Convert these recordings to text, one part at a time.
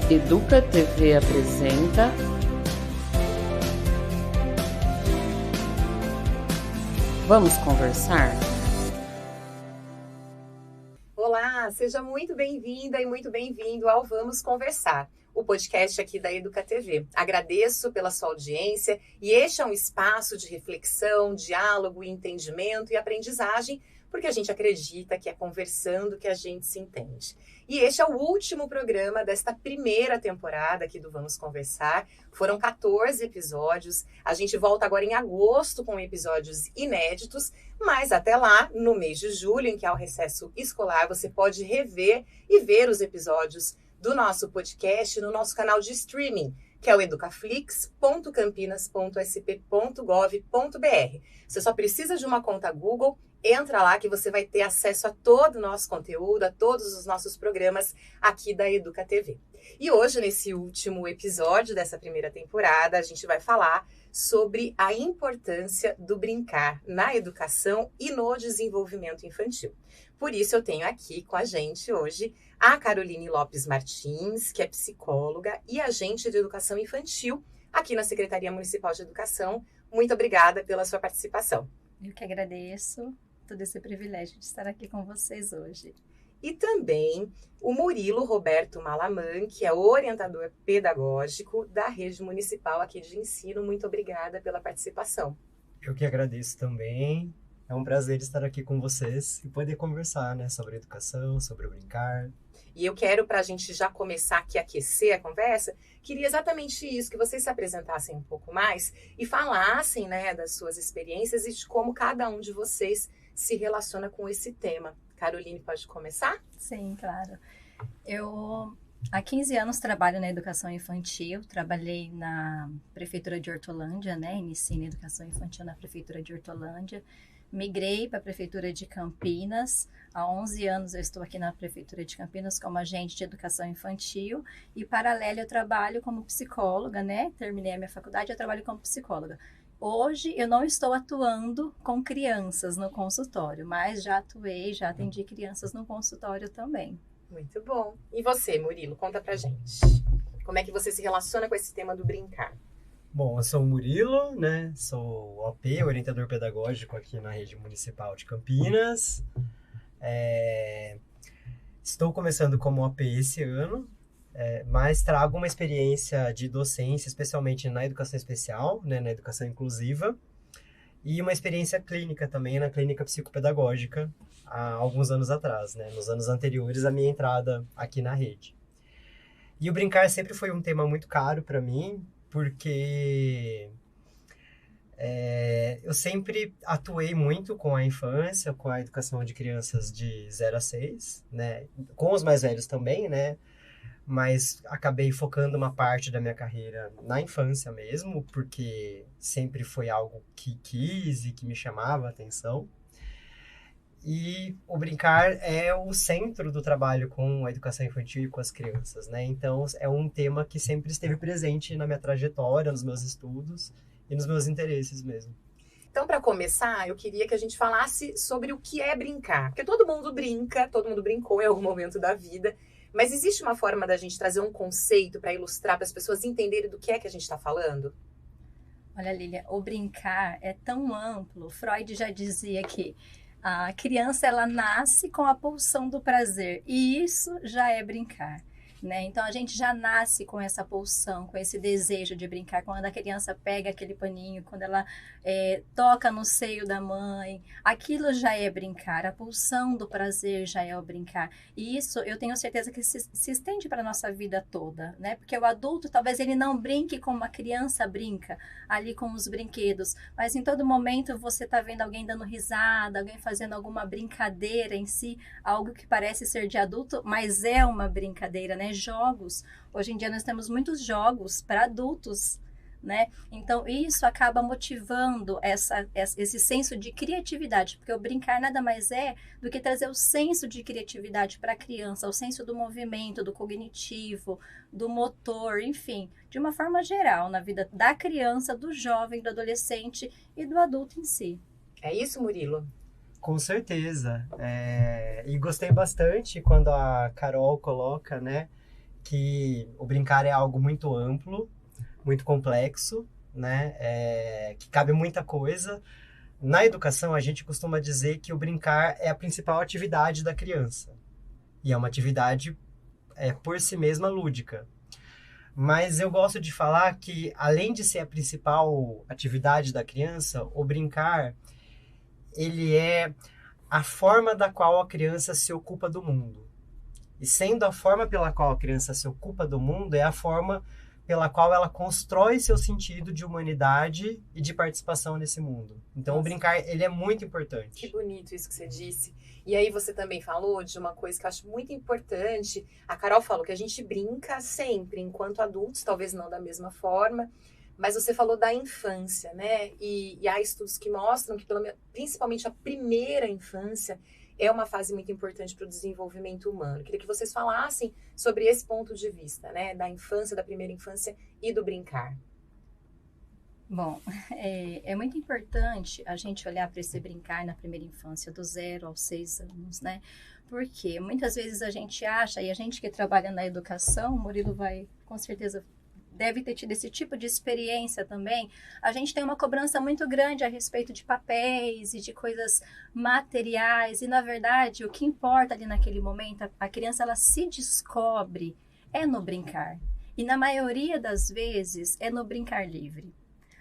Educa TV apresenta Vamos Conversar? Olá, seja muito bem-vinda e muito bem-vindo ao Vamos Conversar, o podcast aqui da Educa TV. Agradeço pela sua audiência e este é um espaço de reflexão, diálogo, entendimento e aprendizagem, porque a gente acredita que é conversando que a gente se entende. E este é o último programa desta primeira temporada aqui do Vamos Conversar. Foram 14 episódios. A gente volta agora em agosto com episódios inéditos, mas até lá, no mês de julho, em que há o recesso escolar, você pode rever e ver os episódios do nosso podcast no nosso canal de streaming, que é o educaflix.campinas.sp.gov.br. Você só precisa de uma conta Google. Entra lá que você vai ter acesso a todo o nosso conteúdo, a todos os nossos programas aqui da Educa TV. E hoje, nesse último episódio dessa primeira temporada, a gente vai falar sobre a importância do brincar na educação e no desenvolvimento infantil. Por isso, eu tenho aqui com a gente hoje a Caroline Lopes Martins, que é psicóloga e agente de educação infantil aqui na Secretaria Municipal de Educação. Muito obrigada pela sua participação. Eu que agradeço todo esse privilégio de estar aqui com vocês hoje. E também o Murilo Roberto Malaman, que é orientador pedagógico da Rede Municipal aqui de Ensino. Muito obrigada pela participação. Eu que agradeço também. É um prazer estar aqui com vocês e poder conversar, né, sobre educação, sobre o brincar. E eu quero, para a gente já começar aqui a aquecer a conversa, queria exatamente isso, que vocês se apresentassem um pouco mais e falassem, né, das suas experiências e de como cada um de vocês se relaciona com esse tema. Caroline, pode começar? Sim, claro. Eu há 15 anos trabalho na educação infantil, trabalhei na Prefeitura de Hortolândia, né, iniciei na educação infantil na Prefeitura de Hortolândia, migrei para a Prefeitura de Campinas. Há 11 anos eu estou aqui na Prefeitura de Campinas como agente de educação infantil e, paralelo, eu trabalho como psicóloga, né? Terminei a minha faculdade, eu trabalho como psicóloga. Hoje eu não estou atuando com crianças no consultório, mas já atuei, já atendi crianças no consultório também. Muito bom. E você, Murilo, conta pra gente. Como é que você se relaciona com esse tema do brincar? Bom, eu sou o Murilo, né? Sou OP, orientador pedagógico aqui na Rede Municipal de Campinas. Estou começando como OP esse ano, mas trago uma experiência de docência, especialmente na educação especial, né? Na educação inclusiva, e uma experiência clínica também na clínica psicopedagógica há alguns anos atrás, né? Nos anos anteriores à minha entrada aqui na rede. E o brincar sempre foi um tema muito caro para mim, porque eu sempre atuei muito com a infância, com a educação de crianças de 0 a 6, né? Com os mais velhos também, né? Mas acabei focando uma parte da minha carreira na infância mesmo, porque sempre foi algo que quis e que me chamava a atenção. E o brincar é o centro do trabalho com a educação infantil e com as crianças, né? Então, é um tema que sempre esteve presente na minha trajetória, nos meus estudos e nos meus interesses mesmo. Então, para começar, eu queria que a gente falasse sobre o que é brincar. Porque todo mundo brinca, todo mundo brincou em algum momento da vida, mas existe uma forma da gente trazer um conceito para ilustrar, para as pessoas entenderem do que é que a gente está falando? Olha, Lília, o brincar é tão amplo. Freud já dizia que a criança, ela nasce com a pulsão do prazer, e isso já é brincar, né? Então, a gente já nasce com essa pulsão, com esse desejo de brincar, quando a criança pega aquele paninho, quando ela toca no seio da mãe, aquilo já é brincar, a pulsão do prazer já é o brincar. E isso, eu tenho certeza que se estende para a nossa vida toda, né? Porque o adulto, talvez ele não brinque como a criança brinca, ali com os brinquedos, mas em todo momento você está vendo alguém dando risada, alguém fazendo alguma brincadeira em si, algo que parece ser de adulto, mas é uma brincadeira, né? Jogos. Hoje em dia nós temos muitos jogos para adultos, né? Então isso acaba motivando esse senso de criatividade, porque o brincar nada mais é do que trazer o senso de criatividade para a criança, o senso do movimento, do cognitivo, do motor, enfim, de uma forma geral na vida da criança, do jovem, do adolescente e do adulto em si. É isso, Murilo? Com certeza. E gostei bastante quando a Carol coloca, né, que o brincar é algo muito amplo, muito complexo, né? Que cabe muita coisa. Na educação, a gente costuma dizer que o brincar é a principal atividade da criança. E é uma atividade, por si mesma, lúdica. Mas eu gosto de falar que, além de ser a principal atividade da criança, o brincar, ele é a forma da qual a criança se ocupa do mundo. E sendo a forma pela qual a criança se ocupa do mundo, é a forma pela qual ela constrói seu sentido de humanidade e de participação nesse mundo. Então, Nossa. O brincar, ele é muito importante. Que bonito isso que você disse. E aí você também falou de uma coisa que eu acho muito importante. A Carol falou que a gente brinca sempre, enquanto adultos, talvez não da mesma forma, mas você falou da infância, né? E há estudos que mostram que principalmente a primeira infância é uma fase muito importante para o desenvolvimento humano. Eu queria que vocês falassem sobre esse ponto de vista, né? Da infância, da primeira infância e do brincar. Bom, é muito importante a gente olhar para esse brincar na primeira infância, do 0 aos 6 anos, né? Porque muitas vezes a gente acha, e a gente que trabalha na educação, o Murilo vai, com certeza, deve ter tido esse tipo de experiência também, a gente tem uma cobrança muito grande a respeito de papéis e de coisas materiais, e na verdade o que importa ali naquele momento, a criança ela se descobre no brincar, e na maioria das vezes é no brincar livre.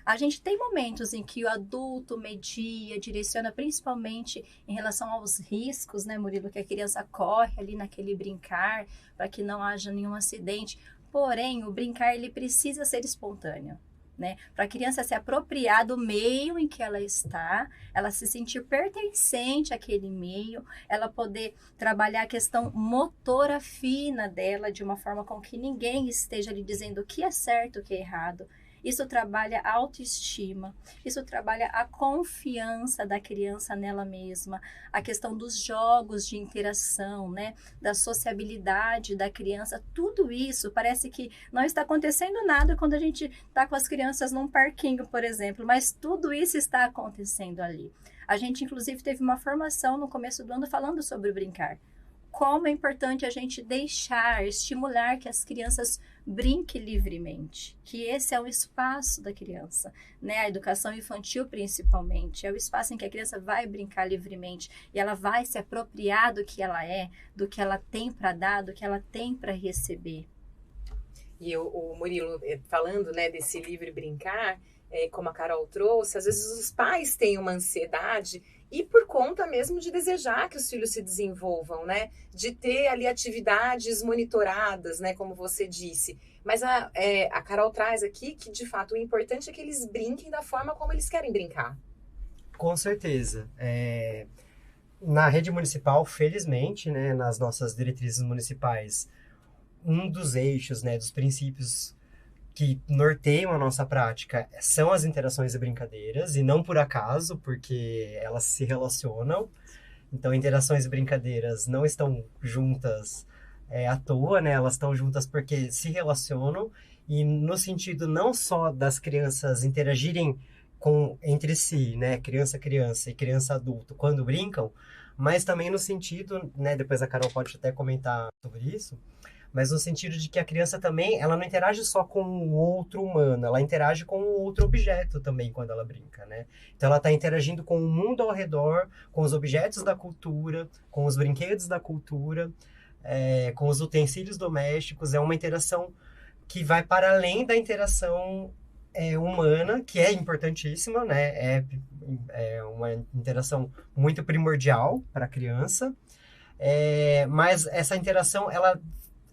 A gente tem momentos em que o adulto media, direciona principalmente em relação aos riscos, né, Murilo, que a criança corre ali naquele brincar para que não haja nenhum acidente. Porém, o brincar ele precisa ser espontâneo, né? Para a criança se apropriar do meio em que ela está, ela se sentir pertencente àquele meio, ela poder trabalhar a questão motora fina dela de uma forma com que ninguém esteja lhe dizendo o que é certo, o que é errado. Isso trabalha a autoestima, isso trabalha a confiança da criança nela mesma, a questão dos jogos de interação, né? Da sociabilidade da criança, tudo isso parece que não está acontecendo nada quando a gente está com as crianças num parquinho, por exemplo, mas tudo isso está acontecendo ali. A gente, inclusive, teve uma formação no começo do ano falando sobre o brincar. Como é importante a gente deixar, estimular que as crianças brinquem livremente, que esse é o espaço da criança, né? A educação infantil principalmente, é o espaço em que a criança vai brincar livremente e ela vai se apropriar do que ela é, do que ela tem para dar, do que ela tem para receber. E o Murilo, falando, né, desse livre brincar, como a Carol trouxe, às vezes os pais têm uma ansiedade e por conta mesmo de desejar que os filhos se desenvolvam, né? De ter ali atividades monitoradas, né? Como você disse. Mas a Carol traz aqui que, de fato, o importante é que eles brinquem da forma como eles querem brincar. Com certeza. Na rede municipal, felizmente, né? Nas nossas diretrizes municipais, um dos eixos, né? Dos princípios que norteiam a nossa prática são as interações e brincadeiras, e não por acaso, porque elas se relacionam. Então, interações e brincadeiras não estão juntas à toa, né? Elas estão juntas porque se relacionam, e no sentido não só das crianças interagirem entre si, né? Criança-criança e criança-adulto, quando brincam, mas também no sentido, né? Depois a Carol pode até comentar sobre isso, mas no sentido de que a criança também, ela não interage só com o outro humano, ela interage com o outro objeto também quando ela brinca, né? Então ela está interagindo com o mundo ao redor, com os objetos da cultura, com os brinquedos da cultura, com os utensílios domésticos. É uma interação que vai para além da interação humana, que é importantíssima, né? É uma interação muito primordial para a criança, mas essa interação, ela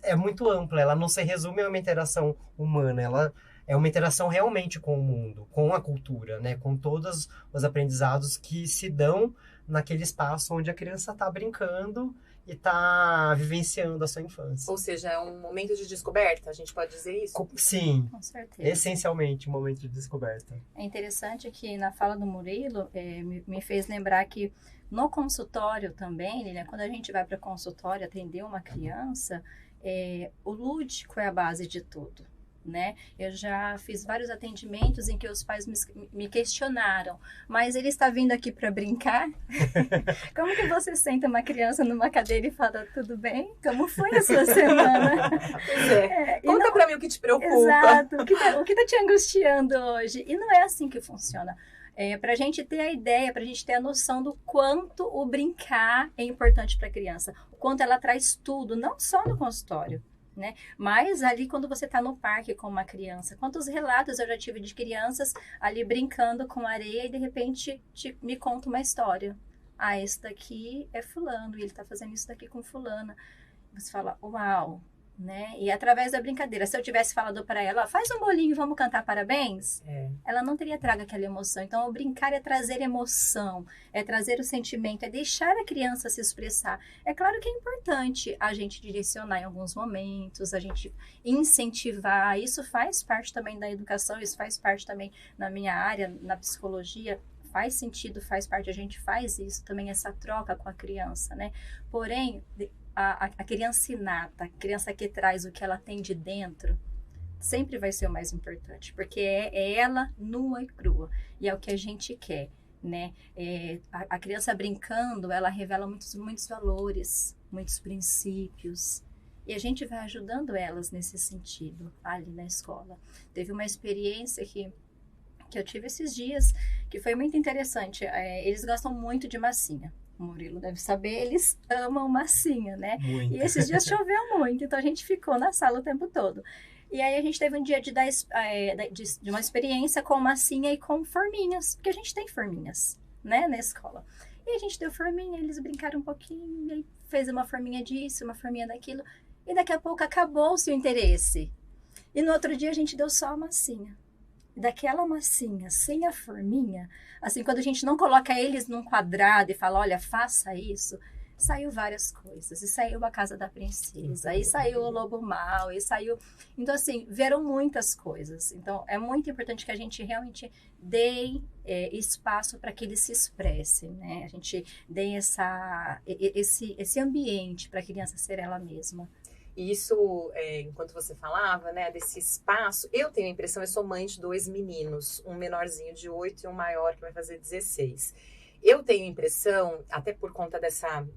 é muito ampla, ela não se resume a uma interação humana, ela é uma interação realmente com o mundo, com a cultura, né? Com todos os aprendizados que se dão naquele espaço onde a criança está brincando e está vivenciando a sua infância. Ou seja, é um momento de descoberta, a gente pode dizer isso? Sim, com certeza. Essencialmente um momento de descoberta. É interessante que na fala do Murilo me fez lembrar que no consultório também, né, quando a gente vai para o consultório atender uma criança, o lúdico é a base de tudo. né? Eu já fiz vários atendimentos em que os pais me questionaram, mas ele está vindo aqui para brincar? Como que você senta uma criança numa cadeira e fala, tudo bem? Como foi a sua semana? Pois é. Conta para mim o que te preocupa. Exato, o que tá te angustiando hoje? E não é assim que funciona. Para a gente ter a ideia, para a gente ter a noção do quanto o brincar é importante para a criança, o quanto ela traz tudo, não só no consultório, né? Mas ali quando você está no parque com uma criança, quantos relatos eu já tive de crianças ali brincando com areia e de repente me conta uma história. Ah, esse daqui é fulano e ele está fazendo isso daqui com fulana. Você fala, uau, né? E através da brincadeira, se eu tivesse falado para ela, faz um bolinho, vamos cantar parabéns, ela não teria trago aquela emoção. Então, o brincar é trazer emoção, é trazer o sentimento, é deixar a criança se expressar. É claro que é importante a gente direcionar em alguns momentos, a gente incentivar, isso faz parte também da educação, isso faz parte também na minha área, na psicologia, faz sentido, faz parte, a gente faz isso também, essa troca com a criança, né? Porém, a criança inata, a criança que traz o que ela tem de dentro, sempre vai ser o mais importante, porque é ela nua e crua, e é o que a gente quer, né? A criança brincando, ela revela muitos valores, muitos princípios, e a gente vai ajudando elas nesse sentido, ali na escola. Teve uma experiência que eu tive esses dias, que foi muito interessante. Eles gostam muito de massinha. O Murilo deve saber, eles amam massinha, né? Muito. E esses dias choveu muito, então a gente ficou na sala o tempo todo. E aí a gente teve um dia de uma experiência com massinha e com forminhas, porque a gente tem forminhas, né, na escola. E a gente deu forminha, eles brincaram um pouquinho, e aí fez uma forminha disso, uma forminha daquilo, e daqui a pouco acabou-se o interesse. E no outro dia a gente deu só a massinha. Daquela massinha, sem a forminha, assim, quando a gente não coloca eles num quadrado e fala, olha, faça isso, saiu várias coisas. E saiu a Casa da Princesa, e saiu o Lobo Mau, e saiu... Então, assim, vieram muitas coisas. Então, é muito importante que a gente realmente dê espaço para que eles se expressem, né? A gente dê esse ambiente para a criança ser ela mesma. E isso, enquanto você falava, né, desse espaço, eu tenho a impressão, eu sou mãe de 2 meninos, um menorzinho de 8 e um maior que vai fazer 16. Eu tenho a impressão, até por conta dessa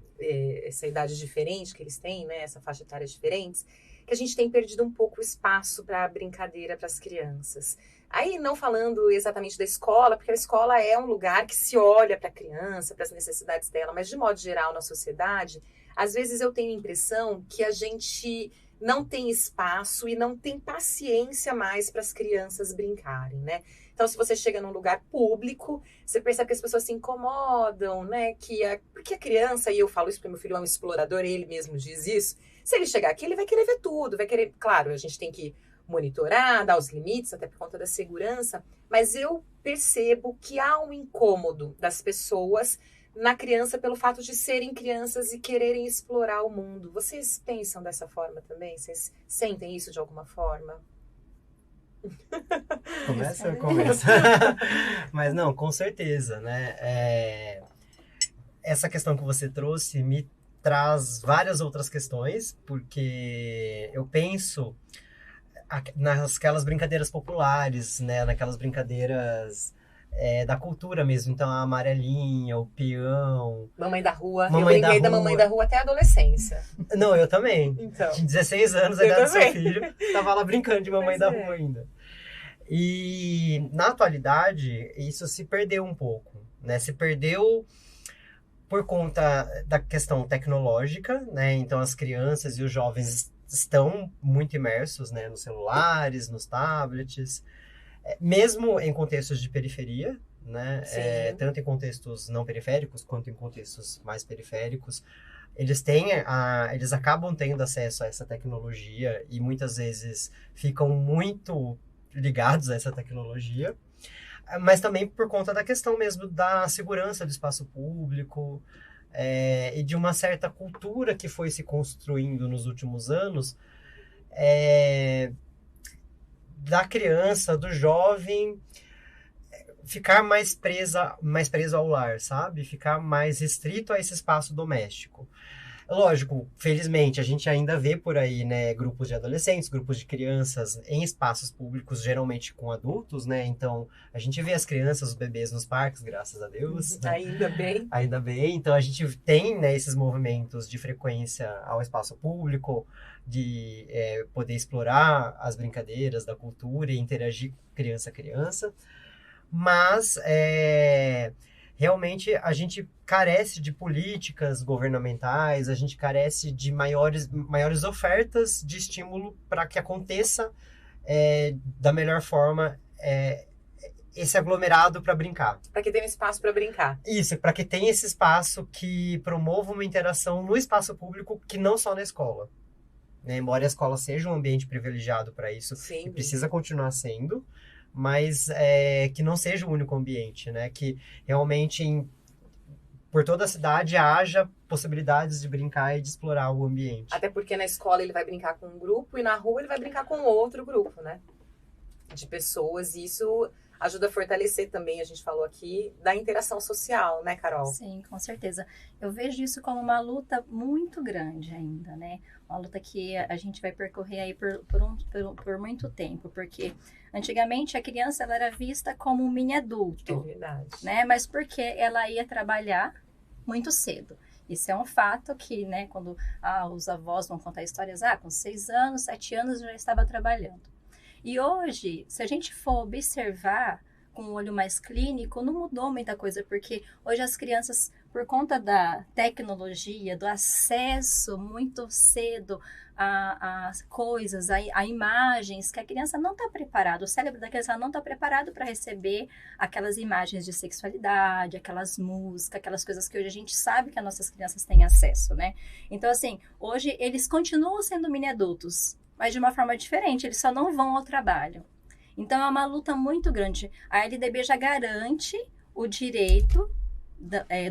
essa idade diferente que eles têm, né, essa faixa etária diferente, que a gente tem perdido um pouco o espaço para brincadeira para as crianças. Aí, não falando exatamente da escola, porque a escola é um lugar que se olha para a criança, para as necessidades dela, mas de modo geral na sociedade, às vezes eu tenho a impressão que a gente não tem espaço e não tem paciência mais para as crianças brincarem, né? Então, se você chega num lugar público, você percebe que as pessoas se incomodam, né? Porque a criança, e eu falo isso porque meu filho é um explorador, ele mesmo diz isso, se ele chegar aqui, ele vai querer ver tudo, vai querer... Claro, a gente tem que monitorar, dar os limites, até por conta da segurança, mas eu percebo que há um incômodo das pessoas na criança pelo fato de serem crianças e quererem explorar o mundo. Vocês pensam dessa forma também? Vocês sentem isso de alguma forma? Começa. Mas não, com certeza, né? Essa questão que você trouxe me traz várias outras questões, porque eu penso naquelas brincadeiras populares, né? Naquelas brincadeiras... da cultura mesmo, então a amarelinha, o peão... Mamãe da Rua. Eu brinquei da Mamãe da Rua até a adolescência. Não, eu também. Então. Tinha 16 anos, a idade do seu filho, tava lá brincando de Mamãe da Rua ainda. E na atualidade, isso se perdeu um pouco, né? Se perdeu por conta da questão tecnológica, né? Então as crianças e os jovens estão muito imersos, né? Nos celulares, nos tablets... Mesmo em contextos de periferia, né? Tanto em contextos não periféricos quanto em contextos mais periféricos, eles acabam tendo acesso a essa tecnologia e muitas vezes ficam muito ligados a essa tecnologia, mas também por conta da questão mesmo da segurança do espaço público e de uma certa cultura que foi se construindo nos últimos anos, da criança, do jovem, ficar mais preso ao lar, sabe? Ficar mais restrito a esse espaço doméstico. Lógico, felizmente, a gente ainda vê por aí, né, grupos de adolescentes, grupos de crianças em espaços públicos, geralmente com adultos, né? Então, a gente vê as crianças, os bebês nos parques, graças a Deus. Né? Ainda bem. Ainda bem. Então, a gente tem, né, esses movimentos de frequência ao espaço público, de poder explorar as brincadeiras da cultura e interagir criança a criança. Mas, realmente, a gente carece de políticas governamentais, a gente carece de maiores ofertas de estímulo para que aconteça da melhor forma esse aglomerado para brincar. Para que tenha um espaço para brincar. Isso, para que tenha esse espaço que promova uma interação no espaço público, que não só na escola. Né? Embora a escola seja um ambiente privilegiado para isso, Sim. e precisa continuar sendo, mas que não seja o único ambiente, né? Que realmente por toda a cidade haja possibilidades de brincar e de explorar o ambiente. Até porque na escola ele vai brincar com um grupo e na rua ele vai brincar com outro grupo, né? De pessoas, e isso ajuda a fortalecer também, a gente falou aqui, da interação social, né, Carol? Sim, com certeza. Eu vejo isso como uma luta muito grande ainda, né? Uma luta que a gente vai percorrer aí por muito tempo, porque antigamente a criança ela era vista como um mini adulto. É verdade. Né? Mas porque ela ia trabalhar muito cedo. Isso é um fato que, né, quando os avós vão contar histórias, com 6 anos, 7 anos eu já estava trabalhando. E hoje, se a gente for observar com um olho mais clínico, não mudou muita coisa, porque hoje as crianças, por conta da tecnologia, do acesso muito cedo a coisas, a imagens, que a criança não está preparada, o cérebro da criança não está preparado para receber aquelas imagens de sexualidade, aquelas músicas, aquelas coisas que hoje a gente sabe que as nossas crianças têm acesso, né? Então, assim, hoje eles continuam sendo mini-adultos, mas de uma forma diferente, eles só não vão ao trabalho. Então, é uma luta muito grande. A LDB já garante o direito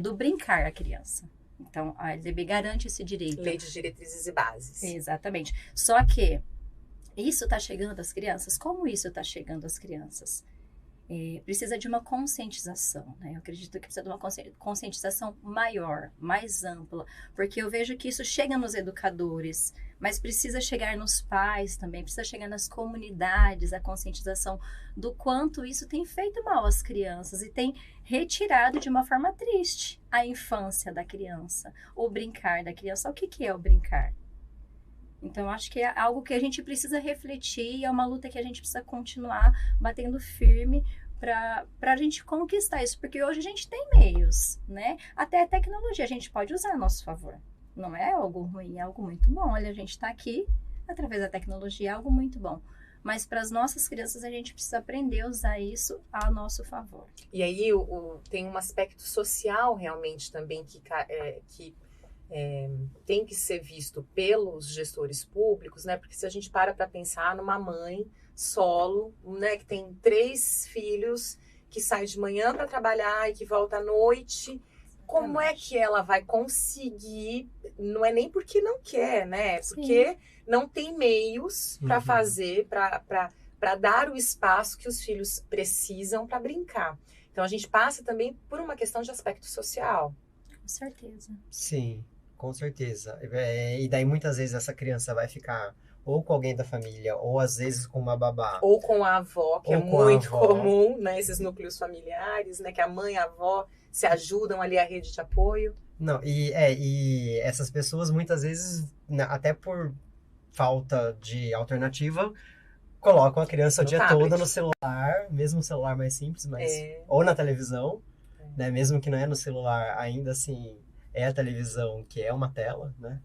do brincar à criança. Então, a LDB garante esse direito. Lei de Diretrizes e Bases. Exatamente. Só que isso está chegando às crianças? Como isso está chegando às crianças? Precisa de uma conscientização, né? Eu acredito que precisa de uma conscientização maior, mais ampla, porque eu vejo que isso chega nos educadores, mas precisa chegar nos pais também, precisa chegar nas comunidades, a conscientização do quanto isso tem feito mal às crianças e tem retirado de uma forma triste a infância da criança, o brincar da criança. O que é o brincar? Então, eu acho que é algo que a gente precisa refletir e é uma luta que a gente precisa continuar batendo firme para a gente conquistar isso. Porque hoje a gente tem meios, né? Até a tecnologia a gente pode usar a nosso favor. Não é algo ruim, é algo muito bom. Olha, a gente está aqui através da tecnologia, é algo muito bom. Mas para as nossas crianças a gente precisa aprender a usar isso a nosso favor. E aí tem um aspecto social realmente também que tem que ser visto pelos gestores públicos, né? Porque se a gente para pensar numa mãe solo, né, que tem 3 filhos, que sai de manhã para trabalhar e que volta à noite, como é que ela vai conseguir? Não é nem porque não quer, né? Porque não tem meios para fazer, para dar o espaço que os filhos precisam para brincar. Então a gente passa também por uma questão de aspecto social. Com certeza. Sim, com certeza. E daí muitas vezes essa criança vai ficar ou com alguém da família, ou às vezes com uma babá. Ou com a avó, que é muito comum, né? Esses núcleos familiares, né? Que a mãe e a avó se ajudam ali, a rede de apoio. Não, e essas pessoas muitas vezes, até por falta de alternativa, colocam a criança o dia todo no celular, mesmo um celular mais simples, mas ou na televisão, né? Mesmo que não é no celular, ainda assim é a televisão, que é uma tela, né?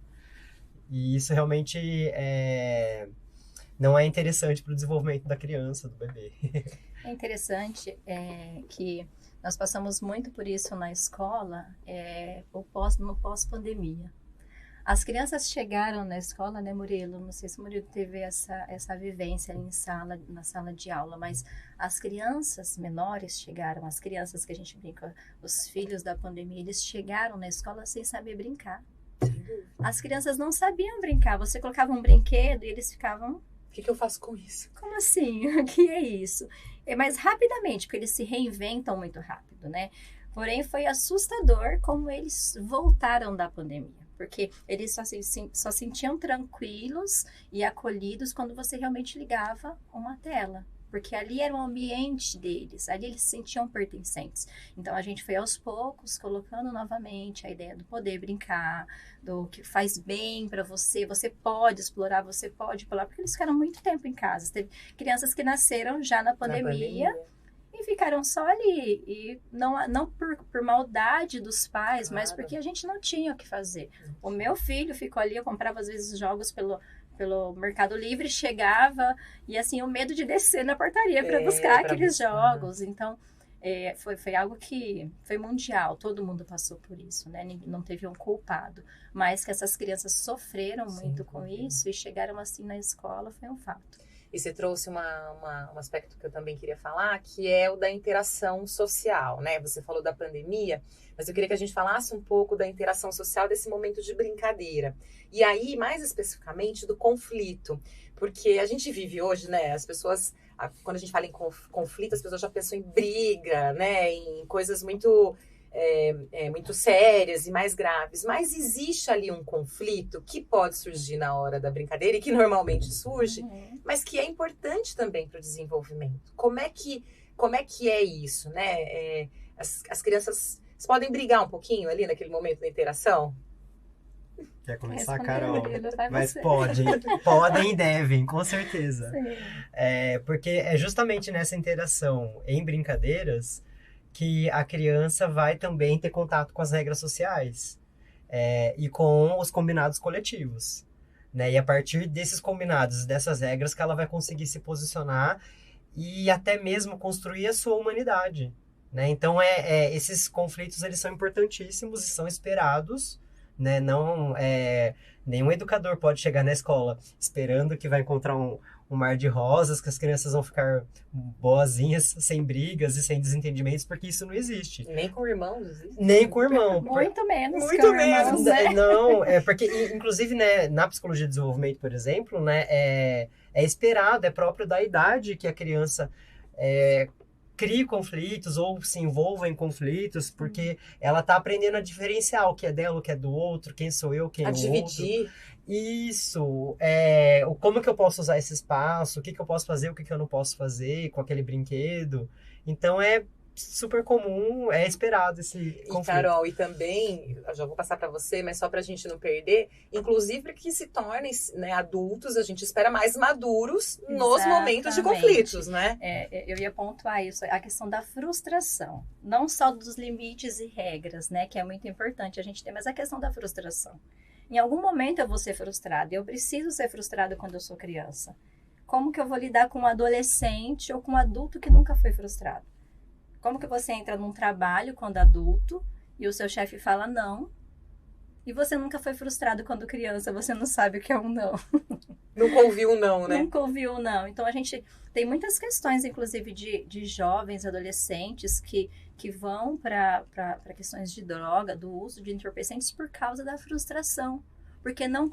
E isso realmente não é interessante para o desenvolvimento da criança, do bebê. É interessante que nós passamos muito por isso na escola, no pós-pandemia. As crianças chegaram na escola, né, Murilo? Não sei se o Murilo teve essa vivência na sala de aula, mas as crianças menores chegaram, as crianças que a gente brinca, os filhos da pandemia, eles chegaram na escola sem saber brincar. As crianças não sabiam brincar. Você colocava um brinquedo e eles ficavam... O que eu faço com isso? Como assim? O que é isso? Mas rapidamente, porque eles se reinventam muito rápido, né? Porém, foi assustador como eles voltaram da pandemia. porque eles só sentiam tranquilos e acolhidos quando você realmente ligava uma tela. Porque ali era o ambiente deles, ali eles se sentiam pertencentes. Então, a gente foi aos poucos colocando novamente a ideia do poder brincar, do que faz bem para você, você pode explorar, você pode pular, porque eles ficaram muito tempo em casa. Teve crianças que nasceram já na pandemia. E ficaram só ali, e não por maldade dos pais, claro, mas porque a gente não tinha o que fazer. O meu filho ficou ali, eu comprava às vezes jogos pelo Mercado Livre, chegava, e assim, o medo de descer na portaria para buscar aqueles jogos. Então, foi algo que foi mundial, todo mundo passou por isso, né? Não teve um culpado. Mas que essas crianças sofreram muito com isso e chegaram assim na escola, foi um fato. E você trouxe um aspecto que eu também queria falar, que é o da interação social, né? Você falou da pandemia, mas eu queria que a gente falasse um pouco da interação social desse momento de brincadeira. E aí, mais especificamente, do conflito. Porque a gente vive hoje, né? As pessoas, quando a gente fala em conflito, as pessoas já pensam em briga, né? Em coisas muito sérias e mais graves, mas existe ali um conflito que pode surgir na hora da brincadeira e que normalmente surge, mas que é importante também para o desenvolvimento. Como é que é isso, né? As crianças podem brigar um pouquinho ali naquele momento da interação? Quer começar, Carol? Mas podem e devem, com certeza. Porque é justamente nessa interação em brincadeiras que a criança vai também ter contato com as regras sociais e com os combinados coletivos, né? E a partir desses combinados, dessas regras, que ela vai conseguir se posicionar e até mesmo construir a sua humanidade, né? Então, esses conflitos, eles são importantíssimos e são esperados, né? Não, nenhum educador pode chegar na escola esperando que vai encontrar um mar de rosas, que as crianças vão ficar boazinhas, sem brigas e sem desentendimentos, porque isso não existe. Nem com irmãos existe. Nem com irmão. Muito menos. Muito menos. Irmãos, né? Não, porque, inclusive, né, na psicologia de desenvolvimento, por exemplo, né, é esperado, é próprio da idade que a criança crie conflitos ou se envolva em conflitos, porque ela tá aprendendo a diferenciar o que é dela, o que é do outro, quem sou eu, quem é o outro. A dividir. Isso, como que eu posso usar esse espaço, o que eu posso fazer, o que eu não posso fazer com aquele brinquedo. Então, é super comum, é esperado esse conflito. E, Carol, e também, eu já vou passar para você, mas só para a gente não perder, inclusive para que se tornem, né, adultos, a gente espera mais maduros nos momentos de conflitos, né? Eu ia pontuar isso, a questão da frustração, não só dos limites e regras, né, que é muito importante a gente ter, mas a questão da frustração. Em algum momento eu vou ser frustrada, eu preciso ser frustrada quando eu sou criança. Como que eu vou lidar com um adolescente ou com um adulto que nunca foi frustrado? Como que você entra num trabalho quando adulto e o seu chefe fala não, e você nunca foi frustrado quando criança, você não sabe o que é um não. Nunca ouviu um não, né? Nunca ouviu um não. Então, a gente tem muitas questões, inclusive, de jovens, adolescentes que vão para questões de droga, do uso de entorpecentes por causa da frustração. Porque não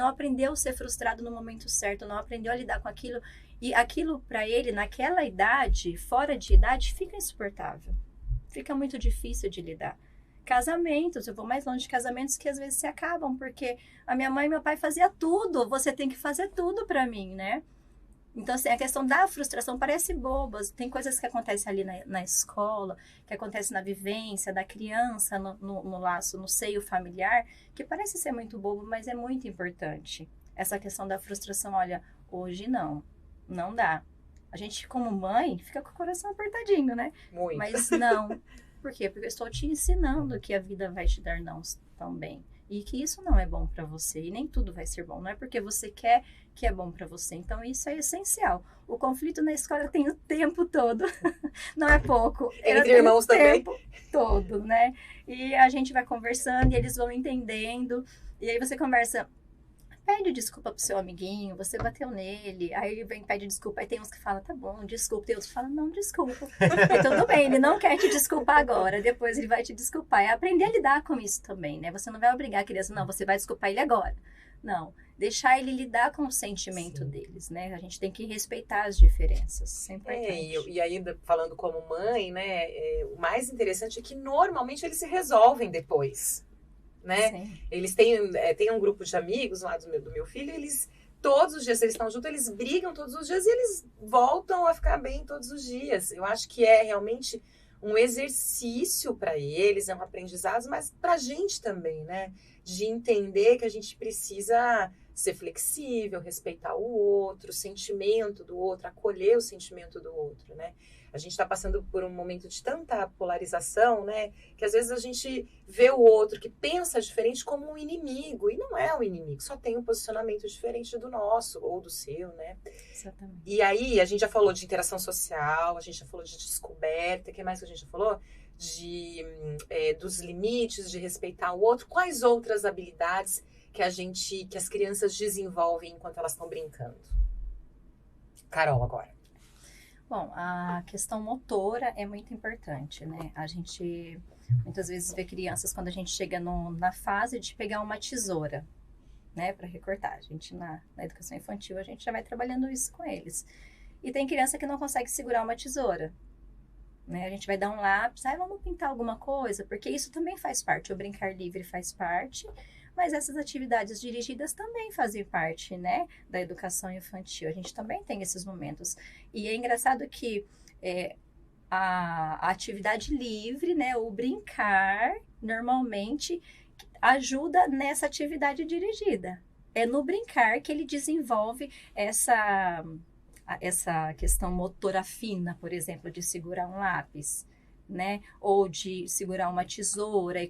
aprendeu a ser frustrado no momento certo, não aprendeu a lidar com aquilo. E aquilo, para ele, naquela idade, fora de idade, fica insuportável. Fica muito difícil de lidar. Casamentos, eu vou mais longe de casamentos que às vezes se acabam, porque a minha mãe e meu pai faziam tudo, você tem que fazer tudo para mim, né? Então, assim, a questão da frustração parece boba. Tem coisas que acontecem ali na escola, que acontecem na vivência da criança, no laço, no seio familiar, que parece ser muito bobo, mas é muito importante. Essa questão da frustração, olha, hoje não dá. A gente, como mãe, fica com o coração apertadinho, né? Muito. Mas não. Por quê? Porque eu estou te ensinando que a vida vai te dar nãos também. E que isso não é bom para você. E nem tudo vai ser bom. Não é porque você quer que é bom para você. Então, isso é essencial. O conflito na escola tem o tempo todo. Não é pouco. Entre irmãos também. O tempo todo, né? E a gente vai conversando e eles vão entendendo. E aí você conversa... Pede desculpa pro seu amiguinho, você bateu nele, aí ele vem e pede desculpa, aí tem uns que falam, tá bom, desculpa, tem outros que falam, não, desculpa. E tudo bem, ele não quer te desculpar agora, depois ele vai te desculpar. É aprender a lidar com isso também, né? Você não vai obrigar a criança, não, você vai desculpar ele agora. Não, deixar ele lidar com o sentimento deles, né? A gente tem que respeitar as diferenças, isso é importante. E ainda falando como mãe, né, o mais interessante é que normalmente eles se resolvem depois. né? Sim. Eles têm um grupo de amigos lá do meu filho, eles todos os dias eles estão juntos, eles brigam todos os dias e eles voltam a ficar bem todos os dias. Eu acho que é realmente um exercício para eles, é um aprendizado, mas para a gente também, né? De entender que a gente precisa ser flexível, respeitar o outro, o sentimento do outro, acolher o sentimento do outro, né? A gente está passando por um momento de tanta polarização, né? Que às vezes a gente vê o outro que pensa diferente como um inimigo. E não é um inimigo, só tem um posicionamento diferente do nosso ou do seu, né? Exatamente. E aí, a gente já falou de interação social, a gente já falou de descoberta, o que mais que a gente já falou? Dos limites, de respeitar o outro. Quais outras habilidades que as crianças desenvolvem enquanto elas estão brincando? Carol, agora. Bom, a questão motora é muito importante, né? A gente muitas vezes vê crianças quando a gente chega na fase de pegar uma tesoura, né, para recortar. A gente na educação infantil a gente já vai trabalhando isso com eles. E tem criança que não consegue segurar uma tesoura, né? A gente vai dar um lápis, vamos pintar alguma coisa, porque isso também faz parte. O brincar livre faz parte, mas essas atividades dirigidas também fazem parte, né, da educação infantil. A gente também tem esses momentos. E é engraçado que a atividade livre, né, o brincar, normalmente ajuda nessa atividade dirigida. É no brincar que ele desenvolve essa questão motora fina, por exemplo, de segurar um lápis, né? Ou de segurar uma tesoura e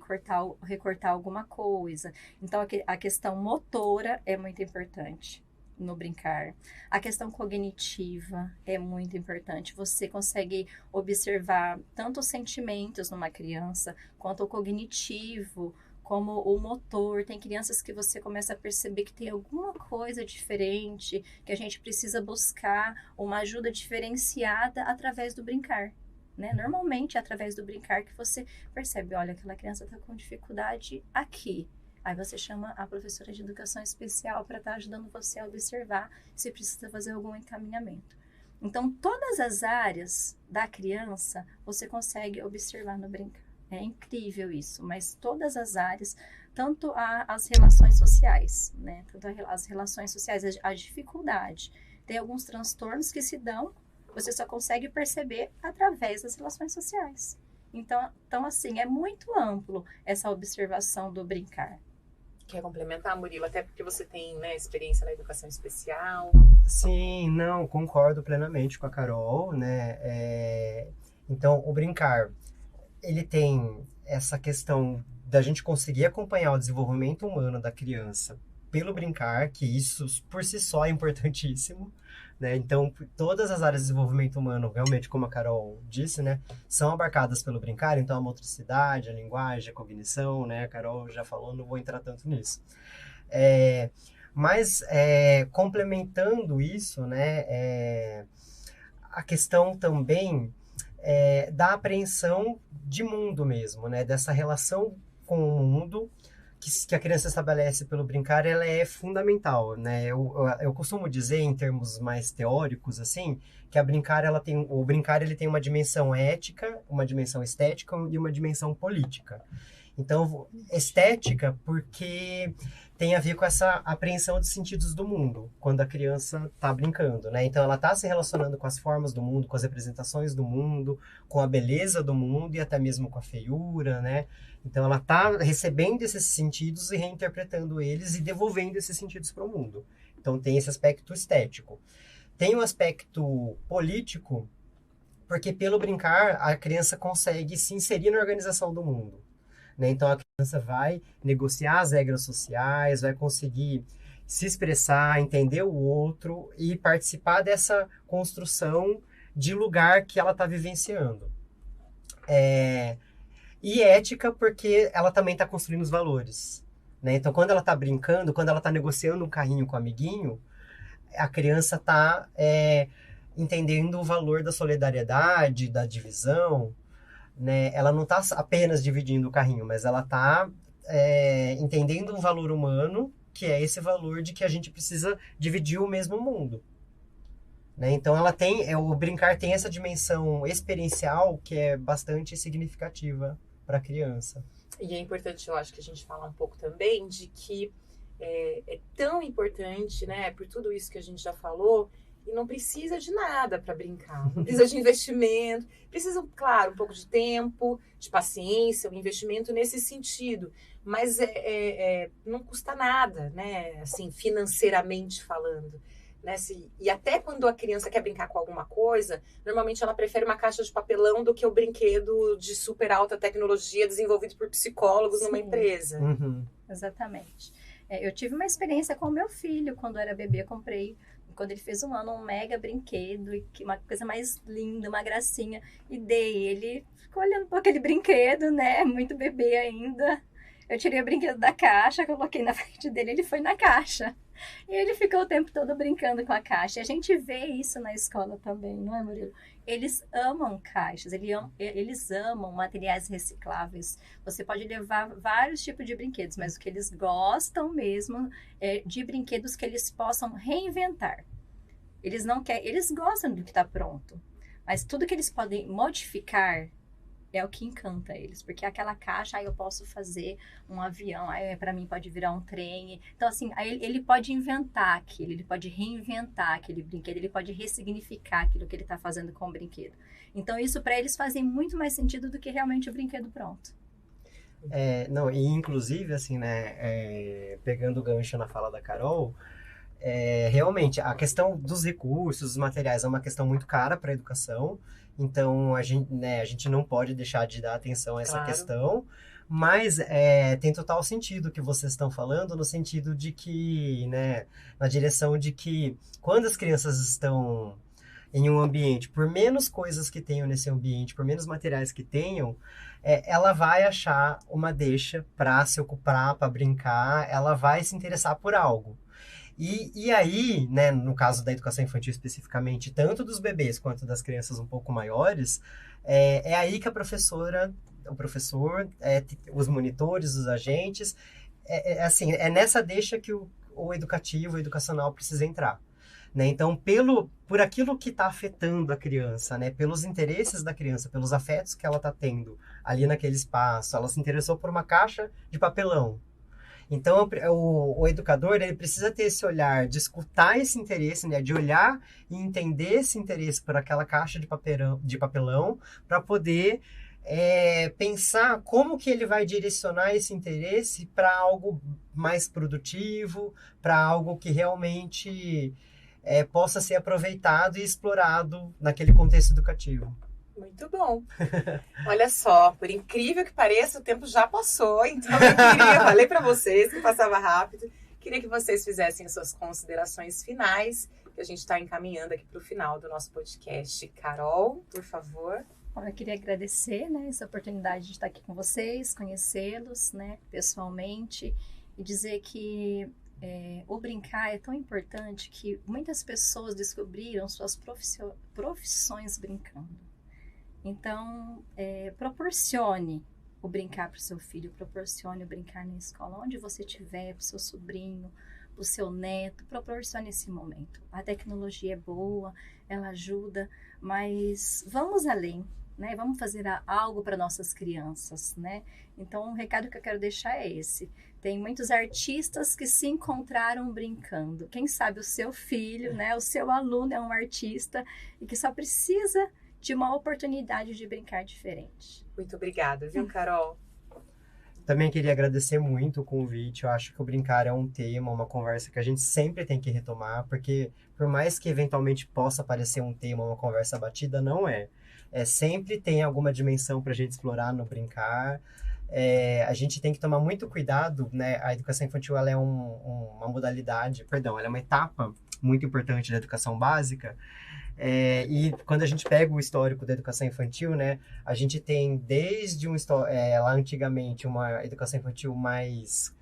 recortar alguma coisa. Então, a questão motora é muito importante no brincar. A questão cognitiva é muito importante. Você consegue observar tanto os sentimentos numa criança, quanto o cognitivo, como o motor. Tem crianças que você começa a perceber que tem alguma coisa diferente, que a gente precisa buscar uma ajuda diferenciada através do brincar. Né? Normalmente é através do brincar que você percebe, olha, aquela criança está com dificuldade aqui. Aí você chama a professora de educação especial para estar ajudando você a observar se precisa fazer algum encaminhamento. Então, todas as áreas da criança você consegue observar no brincar. É incrível isso, mas todas as áreas, tanto as relações sociais, né? Tanto as relações sociais, a dificuldade. Tem alguns transtornos que se dão, você só consegue perceber através das relações sociais. Então, assim, é muito amplo essa observação do brincar. Quer complementar, Murilo? Até porque você tem, né, experiência na educação especial. Sim, não, concordo plenamente com a Carol, né? Então, o brincar, ele tem essa questão da gente conseguir acompanhar o desenvolvimento humano da criança pelo brincar, que isso por si só é importantíssimo, né? Então, todas as áreas de desenvolvimento humano, realmente, como a Carol disse, né, são abarcadas pelo brincar. Então, a motricidade, a linguagem, a cognição, né? A Carol já falou, não vou entrar tanto nisso. Mas, complementando isso, né, a questão também da apreensão de mundo mesmo, né, dessa relação com o mundo que a criança estabelece pelo brincar, ela é fundamental, né? Eu costumo dizer, em termos mais teóricos, assim, que o brincar ele tem uma dimensão ética, uma dimensão estética e uma dimensão política. Então, estética, porque tem a ver com essa apreensão de sentidos do mundo, quando a criança está brincando, né? Então, ela está se relacionando com as formas do mundo, com as representações do mundo, com a beleza do mundo e até mesmo com a feiura, né? Então, ela está recebendo esses sentidos e reinterpretando eles e devolvendo esses sentidos para o mundo. Então, tem esse aspecto estético. Tem o aspecto político, porque pelo brincar, a criança consegue se inserir na organização do mundo. Né? Então, a criança vai negociar as regras sociais, vai conseguir se expressar, entender o outro e participar dessa construção de lugar que ela está vivenciando. E ética, porque ela também está construindo os valores. Né? Então, quando ela está brincando, quando ela está negociando um carrinho com o amiguinho, a criança está entendendo o valor da solidariedade, da divisão. Né? Ela não está apenas dividindo o carrinho, mas ela está entendendo um valor humano, que é esse valor de que a gente precisa dividir o mesmo mundo. Né? Então, o brincar tem essa dimensão experiencial que é bastante significativa para a criança. E é importante, eu acho que a gente fala um pouco também de que é tão importante, né, por tudo isso que a gente já falou, e não precisa de nada para brincar, não precisa de investimento, precisa, claro, um pouco de tempo, de paciência, um investimento nesse sentido, mas não custa nada, né, assim, financeiramente falando. Né, e até quando a criança quer brincar com alguma coisa, normalmente ela prefere uma caixa de papelão do que o brinquedo de super alta tecnologia desenvolvido por psicólogos numa empresa. Uhum. Exatamente. Eu tive uma experiência com o meu filho, quando era bebê, eu comprei, quando ele fez 1 ano, um mega brinquedo, e uma coisa mais linda, uma gracinha, e dei, ele ficou olhando para aquele brinquedo, né, muito bebê ainda. Eu tirei o brinquedo da caixa, coloquei na frente dele, ele foi na caixa. E ele ficou o tempo todo brincando com a caixa. E a gente vê isso na escola também, não é, Murilo? Eles amam caixas, eles amam materiais recicláveis. Você pode levar vários tipos de brinquedos, mas o que eles gostam mesmo é de brinquedos que eles possam reinventar. Eles gostam do que está pronto, mas tudo que eles podem modificar é o que encanta eles, porque aquela caixa, aí eu posso fazer um avião, aí para mim pode virar um trem. Então, assim, aí ele pode inventar aquilo, ele pode reinventar aquele brinquedo, ele pode ressignificar aquilo que ele está fazendo com o brinquedo. Então, isso para eles fazem muito mais sentido do que realmente o brinquedo pronto. Não, e inclusive, assim, né, pegando o gancho na fala da Carol, realmente, a questão dos recursos, dos materiais, é uma questão muito cara para a educação. Então, a gente não pode deixar de dar atenção a essa questão. Mas tem total sentido o que vocês estão falando, no sentido de que, né, na direção de que quando as crianças estão em um ambiente, por menos coisas que tenham nesse ambiente, por menos materiais que tenham, ela vai achar uma deixa para se ocupar, para brincar, ela vai se interessar por algo. E aí, né, no caso da educação infantil especificamente, tanto dos bebês quanto das crianças um pouco maiores, é aí que a professora, o professor, os monitores, os agentes, assim, é nessa deixa que o educativo, o educacional precisa entrar. Né? Então, por aquilo que está afetando a criança, né? Pelos interesses da criança, pelos afetos que ela está tendo ali naquele espaço, ela se interessou por uma caixa de papelão. Então, o educador, ele precisa ter esse olhar de escutar esse interesse, né? De olhar e entender esse interesse por aquela caixa de papelão para poder pensar como que ele vai direcionar esse interesse para algo mais produtivo, para algo que realmente possa ser aproveitado e explorado naquele contexto educativo. Muito bom. Olha só, por incrível que pareça, o tempo já passou, então eu falei para vocês que passava rápido. Queria que vocês fizessem as suas considerações finais, que a gente está encaminhando aqui para o final do nosso podcast. Carol, por favor. Bom, eu queria agradecer, né, essa oportunidade de estar aqui com vocês, conhecê-los, né, pessoalmente, e dizer que o brincar é tão importante que muitas pessoas descobriram suas profissões brincando. Então, proporcione o brincar para o seu filho, proporcione o brincar na escola, onde você estiver, para o seu sobrinho, para o seu neto, proporcione esse momento. A tecnologia é boa, ela ajuda, mas vamos além, né? Vamos fazer algo para nossas crianças, né? Então, o recado que eu quero deixar é esse. Tem muitos artistas que se encontraram brincando. Quem sabe o seu filho, né? O seu aluno é um artista e que só precisa de uma oportunidade de brincar diferente. Muito obrigada, viu, Carol? Também queria agradecer muito o convite. Eu acho que o brincar é um tema, uma conversa que a gente sempre tem que retomar, porque por mais que eventualmente possa parecer um tema, uma conversa batida, não é. Sempre tem alguma dimensão para a gente explorar no brincar. A gente tem que tomar muito cuidado, né? A educação infantil, ela é uma modalidade, ela é uma etapa muito importante da educação básica. E quando a gente pega o histórico da educação infantil, né, a gente tem desde lá antigamente uma educação infantil mais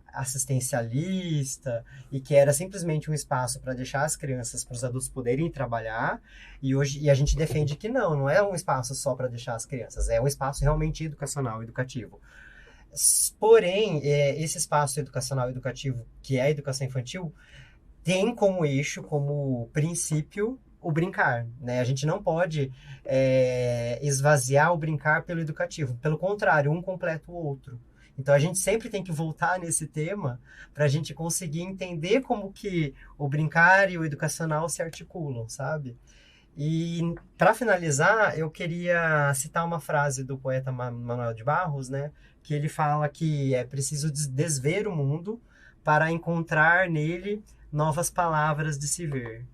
assistencialista e que era simplesmente um espaço para deixar as crianças, para os adultos poderem trabalhar, e a gente defende que não é um espaço só para deixar as crianças, é um espaço realmente educacional, educativo. Porém, esse espaço educacional, educativo, que é a educação infantil, tem como eixo, como princípio, o brincar, né? A gente não pode esvaziar o brincar pelo educativo. Pelo contrário, um completa o outro. Então, a gente sempre tem que voltar nesse tema para a gente conseguir entender como que o brincar e o educacional se articulam, sabe? E, para finalizar, eu queria citar uma frase do poeta Manuel de Barros, né? Que ele fala que é preciso desver o mundo para encontrar nele novas palavras de se ver.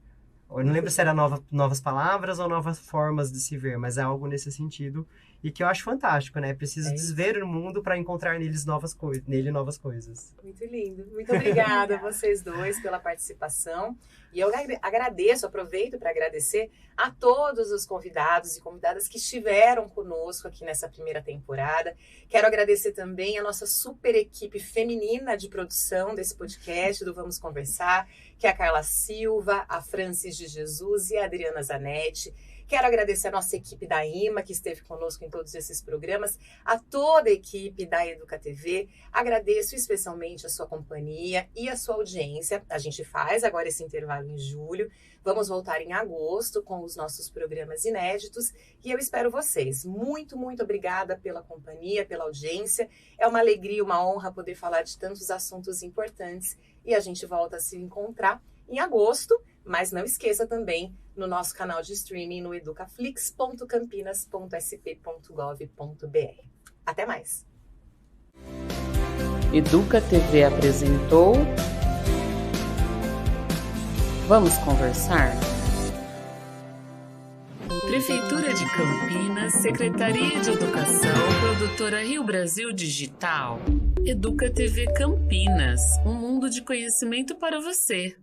Eu não lembro se era novas palavras ou novas formas de se ver, mas é algo nesse sentido e que eu acho fantástico, né? Preciso desver o mundo para encontrar nele novas coisas. Muito lindo. Muito obrigada a vocês dois pela participação. E eu agradeço, aproveito para agradecer a todos os convidados e convidadas que estiveram conosco aqui nessa primeira temporada. Quero agradecer também a nossa super equipe feminina de produção desse podcast do Vamos Conversar, que é a Carla Silva, a Francis de Jesus e a Adriana Zanetti. Quero agradecer a nossa equipe da IMA, que esteve conosco em todos esses programas, a toda a equipe da Educa TV. Agradeço especialmente a sua companhia e a sua audiência. A gente faz agora esse intervalo em julho. Vamos voltar em agosto com os nossos programas inéditos e eu espero vocês. Muito, muito obrigada pela companhia, pela audiência. É uma alegria, uma honra poder falar de tantos assuntos importantes e a gente volta a se encontrar em agosto, mas não esqueça também no nosso canal de streaming no educaflix.campinas.sp.gov.br. Até mais! Educa TV apresentou Vamos Conversar? Prefeitura de Campinas, Secretaria de Educação, Produtora Rio Brasil Digital. Educa TV Campinas, um mundo de conhecimento para você.